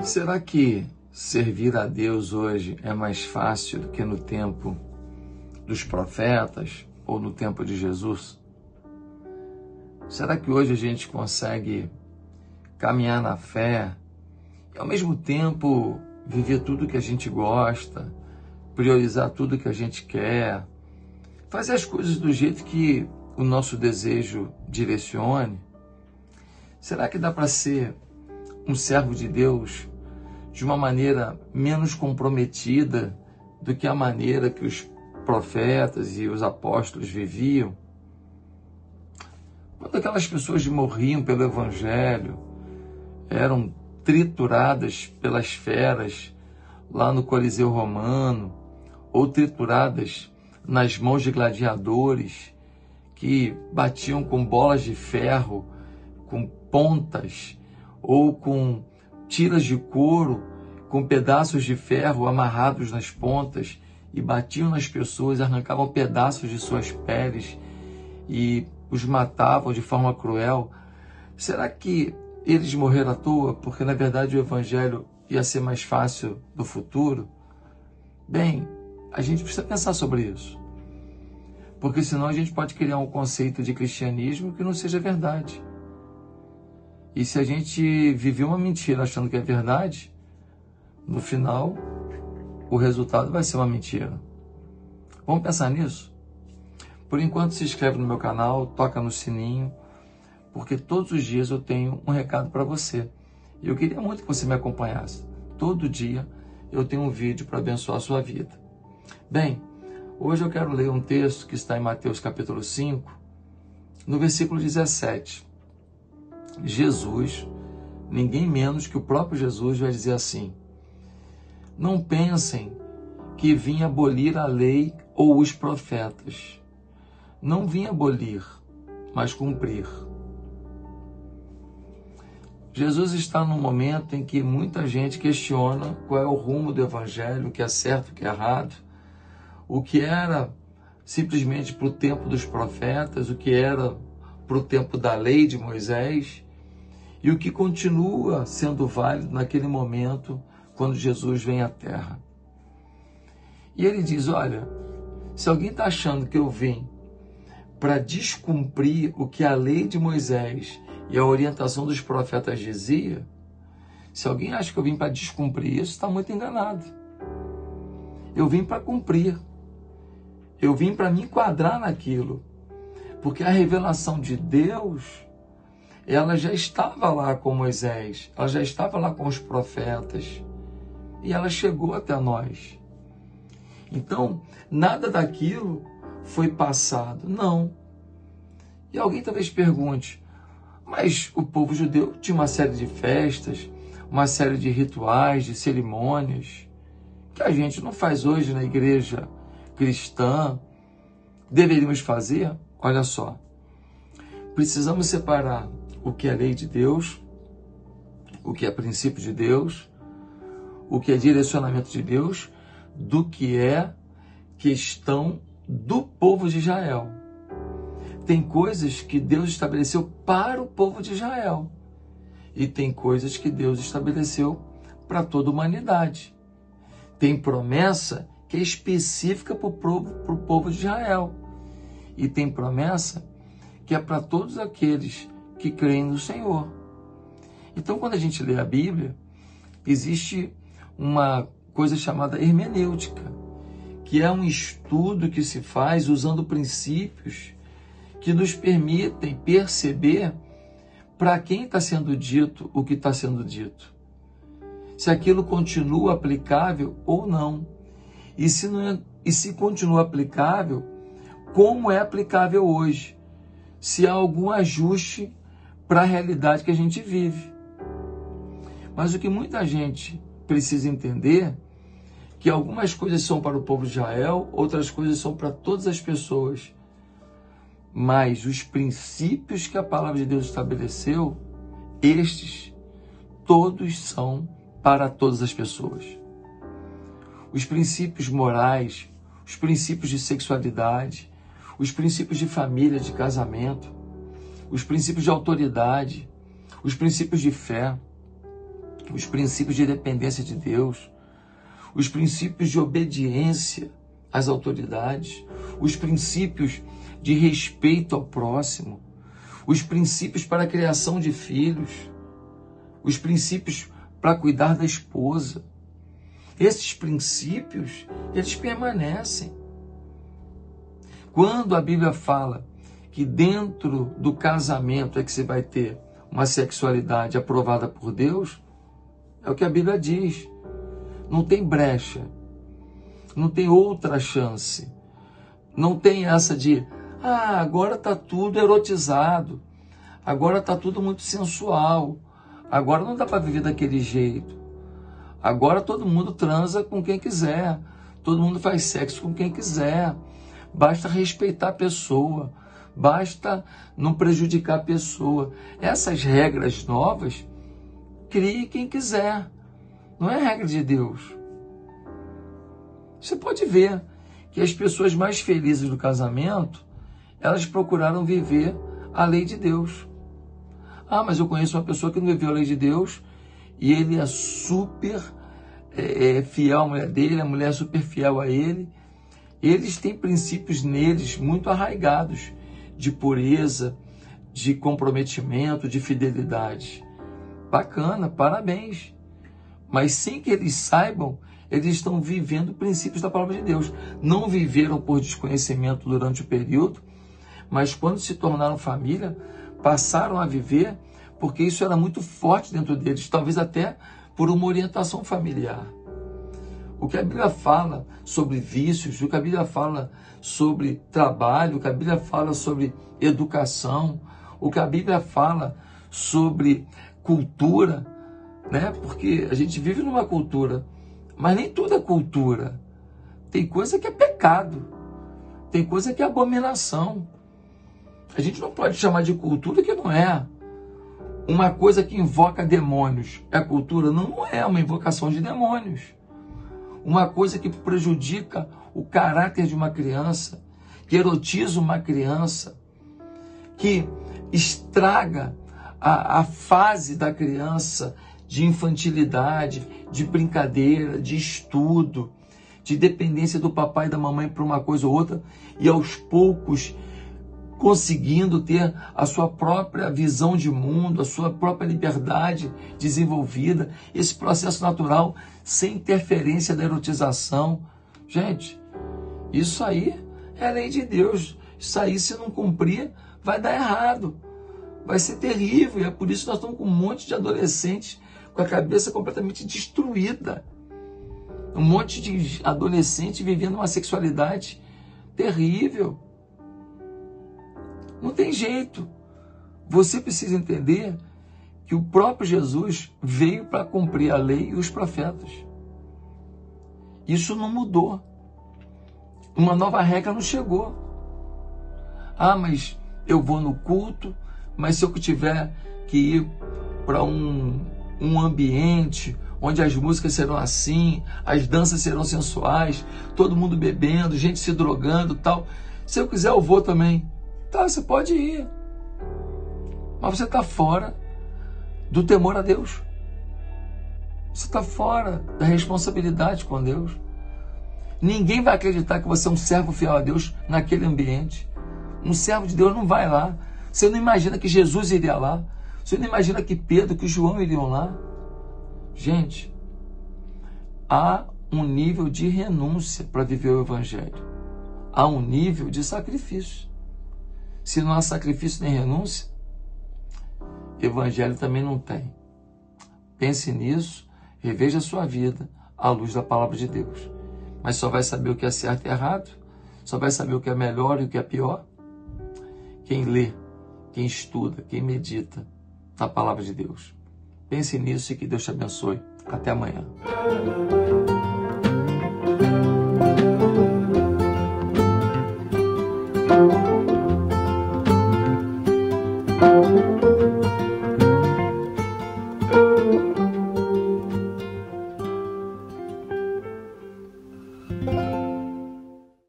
Será que servir a Deus hoje é mais fácil do que no tempo dos profetas ou no tempo de Jesus? Será que hoje a gente consegue caminhar na fé e ao mesmo tempo viver tudo que a gente gosta, priorizar tudo que a gente quer, fazer as coisas do jeito que o nosso desejo direcione? Será que dá para ser um servo de Deus de uma maneira menos comprometida do que a maneira que os profetas e os apóstolos viviam? Quando aquelas pessoas morriam pelo Evangelho, eram trituradas pelas feras lá no Coliseu Romano, ou trituradas nas mãos de gladiadores que batiam com bolas de ferro, com pontas, ou com tiras de couro, com pedaços de ferro amarrados nas pontas, e batiam nas pessoas, arrancavam pedaços de suas peles e os matavam de forma cruel. Será que eles morreram à toa porque, na verdade, o Evangelho ia ser mais fácil no futuro? Bem, a gente precisa pensar sobre isso, porque senão a gente pode criar um conceito de cristianismo que não seja verdade. E se a gente viver uma mentira achando que é verdade, no final, o resultado vai ser uma mentira. Vamos pensar nisso? Por enquanto, se inscreve no meu canal, toca no sininho, porque todos os dias eu tenho um recado para você. E eu queria muito que você me acompanhasse. Todo dia eu tenho um vídeo para abençoar a sua vida. Bem, hoje eu quero ler um texto que está em Mateus capítulo 5, no versículo 17. Jesus, ninguém menos que o próprio Jesus, vai dizer assim: não pensem que vim abolir a lei ou os profetas. Não vim abolir, mas cumprir. Jesus está num momento em que muita gente questiona qual é o rumo do Evangelho, o que é certo, o que é errado, o que era simplesmente para o tempo dos profetas, o que era para o tempo da lei de Moisés, e o que continua sendo válido naquele momento quando Jesus vem à Terra. E ele diz: olha, se alguém está achando que eu vim para descumprir o que a lei de Moisés e a orientação dos profetas dizia, se alguém acha que eu vim para descumprir isso, está muito enganado. Eu vim para cumprir. Eu vim para me enquadrar naquilo. Porque a revelação de Deus, ela já estava lá com Moisés, ela já estava lá com os profetas, e ela chegou até nós. Então, nada daquilo foi passado, não. E alguém talvez pergunte: mas o povo judeu tinha uma série de festas, uma série de rituais, de cerimônias, que a gente não faz hoje na igreja cristã. Deveríamos fazer? Olha só, precisamos separar o que é lei de Deus, o que é princípio de Deus, o que é direcionamento de Deus, do que é questão do povo de Israel. Tem coisas que Deus estabeleceu para o povo de Israel, e tem coisas que Deus estabeleceu para toda a humanidade. Tem promessa que é específica para o povo de Israel, e tem promessa que é para todos aqueles que creem no Senhor. Então, quando a gente lê a Bíblia, existe uma coisa chamada hermenêutica, que é um estudo que se faz usando princípios que nos permitem perceber para quem está sendo dito o que está sendo dito, se aquilo continua aplicável ou não, e se continua aplicável, como é aplicável hoje, se há algum ajuste para a realidade que a gente vive. Mas o que muita gente precisa entender, que algumas coisas são para o povo de Israel, outras coisas são para todas as pessoas. Mas os princípios que a palavra de Deus estabeleceu, estes todos são para todas as pessoas. Os princípios morais, os princípios de sexualidade, os princípios de família, de casamento, os princípios de autoridade, os princípios de fé, os princípios de dependência de Deus, os princípios de obediência às autoridades, os princípios de respeito ao próximo, os princípios para a criação de filhos, os princípios para cuidar da esposa. Esses princípios, eles permanecem. Quando a Bíblia fala que dentro do casamento é que você vai ter uma sexualidade aprovada por Deus, é o que a Bíblia diz. Não tem brecha, não tem outra chance. Não tem essa de, agora está tudo erotizado, agora está tudo muito sensual, agora não dá para viver daquele jeito. Agora todo mundo transa com quem quiser, todo mundo faz sexo com quem quiser. Basta respeitar a pessoa, basta não prejudicar a pessoa. Essas regras novas, crie quem quiser. Não é regra de Deus. Você pode ver que as pessoas mais felizes do casamento, elas procuraram viver a lei de Deus. Mas eu conheço uma pessoa que não viveu a lei de Deus e ele é super fiel à mulher dele, a mulher é super fiel a ele. Eles têm princípios neles muito arraigados de pureza, de comprometimento, de fidelidade. Bacana, parabéns. Mas sem que eles saibam, eles estão vivendo princípios da palavra de Deus. Não viveram por desconhecimento durante o período, mas quando se tornaram família, passaram a viver porque isso era muito forte dentro deles, talvez até por uma orientação familiar. O que a Bíblia fala sobre vícios, o que a Bíblia fala sobre trabalho, o que a Bíblia fala sobre educação, o que a Bíblia fala sobre cultura, né? Porque a gente vive numa cultura, mas nem tudo é cultura. Tem coisa que é pecado, tem coisa que é abominação. A gente não pode chamar de cultura que não é. Uma coisa que invoca demônios é cultura? Não é uma invocação de demônios. Uma coisa que prejudica o caráter de uma criança, que erotiza uma criança, que estraga a fase da criança de infantilidade, de brincadeira, de estudo, de dependência do papai e da mamãe para uma coisa ou outra, e aos poucos conseguindo ter a sua própria visão de mundo, a sua própria liberdade desenvolvida, esse processo natural, sem interferência da erotização. Gente, isso aí é a lei de Deus. Isso aí, se não cumprir, vai dar errado. Vai ser terrível. E é por isso que nós estamos com um monte de adolescentes com a cabeça completamente destruída. Um monte de adolescente vivendo uma sexualidade terrível. Não tem jeito. Você precisa entender que o próprio Jesus veio para cumprir a lei e os profetas. Isso não mudou. Uma nova regra não chegou. Mas eu vou no culto, mas se eu tiver que ir para um ambiente onde as músicas serão assim, as danças serão sensuais, todo mundo bebendo, gente se drogando, tal. Se eu quiser, eu vou também. Tá, você pode ir. Mas você está fora do temor a Deus. Você está fora da responsabilidade com Deus. Ninguém vai acreditar que você é um servo fiel a Deus naquele ambiente. Um servo de Deus não vai lá. Você não imagina que Jesus iria lá. Você não imagina que Pedro, que João iriam lá. Gente, há um nível de renúncia para viver o Evangelho. Há um nível de sacrifício. Se não há sacrifício nem renúncia, Evangelho também não tem. Pense nisso, reveja a sua vida à luz da palavra de Deus. Mas só vai saber o que é certo e errado, só vai saber o que é melhor e o que é pior quem lê, quem estuda, quem medita na palavra de Deus. Pense nisso e que Deus te abençoe. Até amanhã.